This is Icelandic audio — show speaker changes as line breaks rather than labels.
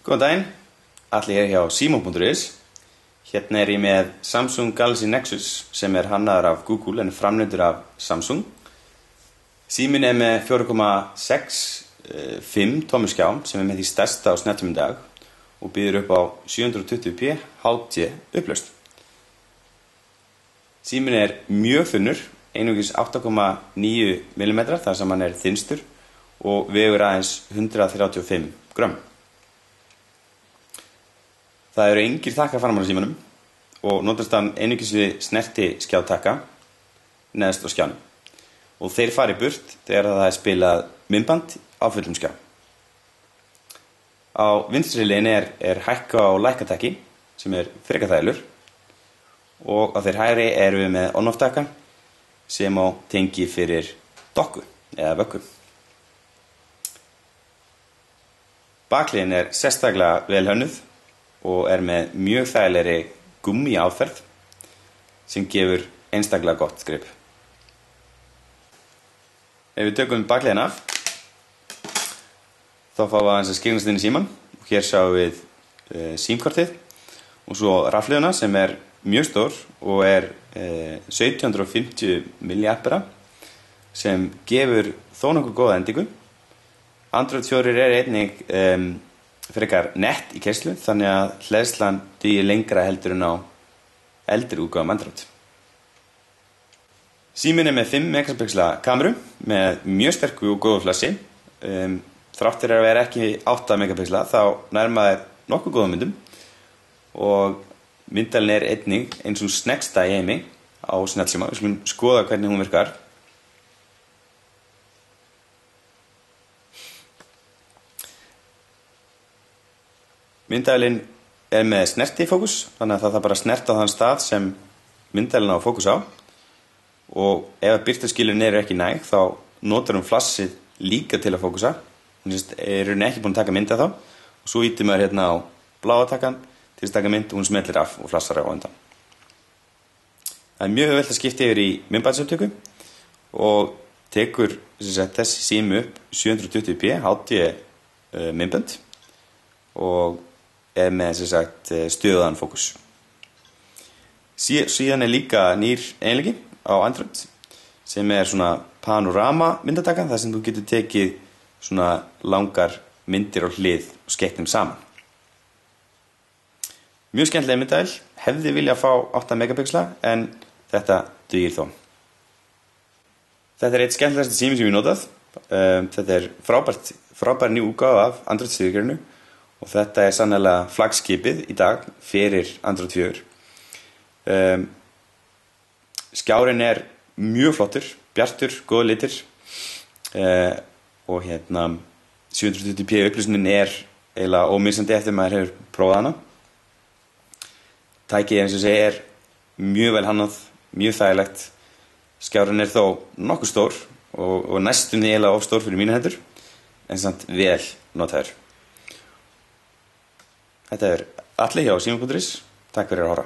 Góðan daginn, Atli hér hjá Simon.is. Hérna ég með Samsung Galaxy Nexus sem hannaður af Google en framleiddur af Samsung. Síminn með 4,65 tómmu skjá sem með því stærsta á snettum í dag og býður upp á 720p HD upplausn. Síminn mjög þunnur, einungis 8,9 mm þar sem hann þynstur og vegur aðeins 135 grömm. Það eru engir takkar framan á símanum og notast hann einungis við snerti skjátakka neðst á skjánum. Og þeir fara í burt þegar það spilað myndband á fullum skjá. Á vinstri hliðinni hækka og lækkatakki sem frekar þægilegur og á þeir hægri erum við með on-off takka sem á tengi fyrir dokku eða vöggu. Bakhliðin sérstaklega vel hönnuð og með mjög þægilegri gúmmí áferð sem gefur einstaklega gott grip. Ef við tökum bakhliðina af, þá fáum við aðeins að skilnast inn í símann og hér sjáum við símkortið og svo rafhlöðuna sem mjög stór og 1750 mAh sem gefur þó nokkuð góða endingu. Android 4 einnig frekar nett í keyrslu þannig að hleðslan dugir lengra heldur en á eldri útgáfum Android. Síminn með 5 megapixla kameru með mjög sterku og góðu flassi. Þrátt fyrir að vera ekki 8 megapixla þá nær maður nokkuð góðum myndum og myndalinn einnig eins og sneggsta í heimi á snjallsíma. Við skulum skoða hvernig hún virkar. Myndavélin með snertifókus, þannig að það þarf bara að snerta á þann stað sem myndavélin á fókus á og ef birtuskilin ekki næg þá notar hún flassið líka til að fókusa. Hún ekki búin að taka mynda þá og svo ýtir maður hérna á bláa takkan til að taka mynd og hún smellir af og flassar á undan. Það mjög auðvelt að skipta yfir í myndbandsupptöku og tekur þessi sími upp 720p HD myndband og með stöðuðan fókus. Síðan líka nýr eiginleiki á Android sem svona panorama myndataka þar sem þú getur tekið svona langar myndir á hlið og skeytt þeim saman. Mjög skemmtileg myndavél, hefði viljað fá 8 megapixla en þetta dugir þó. Þetta eitt skemmtilegasti sími sem ég notað. Þetta frábær ný útgáfa af Android stýrikerfinu og þetta sannarlega flaggskipið í dag fyrir Android 4. Skjárinn mjög flottur, bjartur, góða litir og 720p upplýsnin eiginlega ómissandi eftir maður hefur prófað hana. Tækið eins og segi mjög vel hannað, mjög þægilegt. Skjárinn þó nokkuð stór og næstum því eiginlega of stór fyrir mínar hendur en samt vel notaður. Þetta Atli hjá Simon.is. Takk fyrir að horfa.